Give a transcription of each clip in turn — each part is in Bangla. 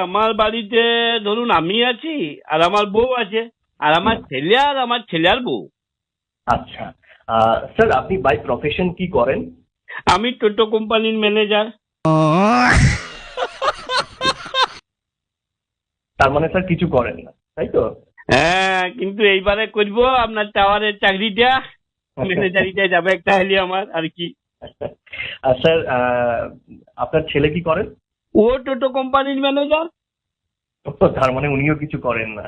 আমার বাড়িতে ধরুন আমি আছি, আর আমার বউ আছে, আর আমার ছেলে, আর আমার ছেলে আর বউ। আচ্ছা। স্যার আপনি বাই প্রফেশন কি করেন? আমি টোটো কোম্পানির ম্যানেজার। তার মানে স্যার কিছু করেন না, তাই তো? হ্যাঁ, কিন্তু এইবারে করব আপনার টাওয়ারের চাকরিটা, ম্যানেজারিটা যাবে একটা হলে আমার আর কি। আর স্যার আপনার ছেলে কি করেন? ও টোটো কোম্পানির ম্যানেজার। তার মানে উনিও কিছু করেন না।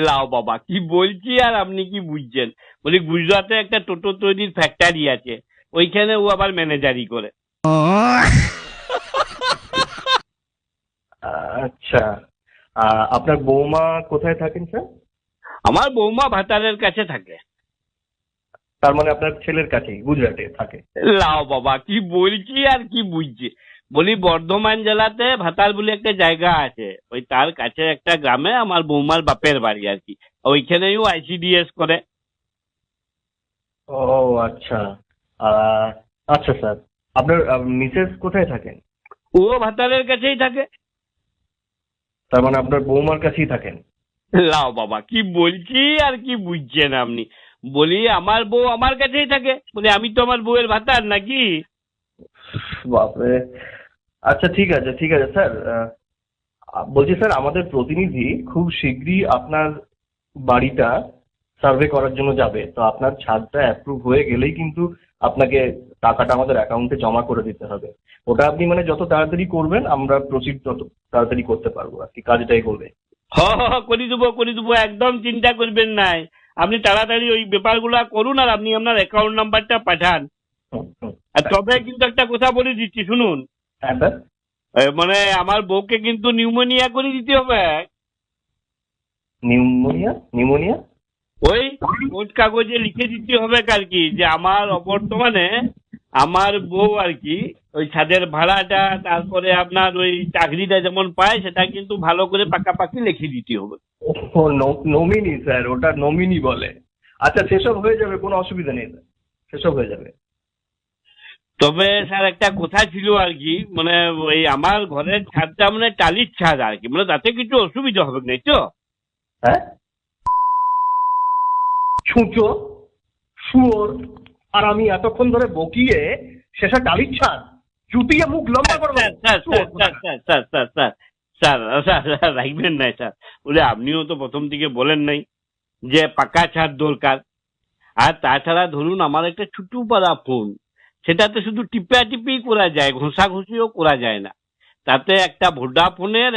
লাও বাবা, কি বলছি আর আপনি কি বুঝছেন? বলি গুজরাটে একটা টোটো তৈরির ফ্যাক্টরি আছে, ওইখানে ও আবার ম্যানেজারি করে। আচ্ছা। আপনার বৌমা কোথায় থাকেন স্যার? আমার বৌমা ভাতারের কাছে থাকে। তার মানে আপনার ছেলের কাছেই গুজরাটে থাকে। লাও বাবা, কি বলছি আর কি বুঝছি। বলি বর্ধমান জেলাতে ভাতার বলে একটা জায়গা আছে, ওই তার কাছে একটা গ্রামে আমার বৌমার বাপের বাড়ি আর কি। ওইখানেও আইসিডিএস করে। ও আচ্ছা। আহ, আচ্ছা স্যার, আপনার মিসেস কোথায় থাকেন? ও ভাতারের কাছেই থাকে। তার মানে আপনার বৌমার কাছেই থাকেন। লাও বাবা, কি বলছি আর কি বুঝছেন আপনি? বলি আমার বউ আমার কাছেই থাকে, বলি আমি তো আমার বউয়ের ভাতার নাকি। বাপরে। আচ্ছা ঠিক আছে ঠিক আছে স্যার। বলছি স্যার, আমাদের প্রতিনিধি খুব শীঘ্রই আপনার বাড়িটা সার্ভে করার জন্য যাবে, তো আপনার ছাদটা অ্যাপ্রুভ হয়ে গেলেই কিন্তু আপনাকে টাকাটা আমাদের অ্যাকাউন্টে জমা করে দিতে হবে। ওটা আপনি মানে যত তাড়াতাড়ি করবেন আমরা প্রসিড তত তাড়াতাড়ি করতে পারবো আর কি, কাজটাই করবে। করে দেবো, একদম চিন্তা করবেন নাই। আপনি তাড়াতাড়ি ওই ব্যাপারগুলা করুন, আর আপনি আপনার অ্যাকাউন্ট নাম্বারটা পাঠান। হুম, হুম। আর তবে কিন্তু একটা কথা বলে দিচ্ছি শুনুন। হ্যাঁ স্যার। মানে আমার বউকে কিন্তু নিউমোনিয়া করে দিতে হবে। নিউমোনিয়া? নিউমোনিয়া? ওই কোর্ট কাগজে লিখে দিতে হবে আর কি, যে আমার অবর্তমানে আমার বউ আর কি ওই ছাদের ভাড়াটা, তারপরে আপনার ওই চাকরিটা যেমন পায় সেটা কিন্তু ভালো করে পাকাপাকি লিখে দিতে হবে। ও নমিনি স্যার, ওটা নমিনি বলে। আচ্ছা সেসব হয়ে যাবে, কোনো অসুবিধা নেই স্যার, সেসব হয়ে যাবে। তবে স্যার একটা কথা ছিল আর কি, মানে ওই আমার ঘরের ছাদটা মানে টালির ছাদ আর কি, মানে তাতে কিছু অসুবিধা হবে না তো? হ্যাঁ? ছুঁচো, শুয়োর, আর আমি এতক্ষণ ধরে বকিয়ে শেষে ডালির ছাদ জুতিয়ে মুখ লম্বা করবো। Sir sir sir sir sir sir sir sir sir sir রাখবেন নাই স্যার। বলে আপনিও তো প্রথম থেকে বলেন নাই যে পাকা ছাদ দরকার। আর তাছাড়া ধরুন আমার একটা ছোট পাড়া ফোন, সেটাতে শুধু টিপা টিপি করা যায়, ঘষাঘষিও করা যায় না। তাতে একটা ভোডাফোনের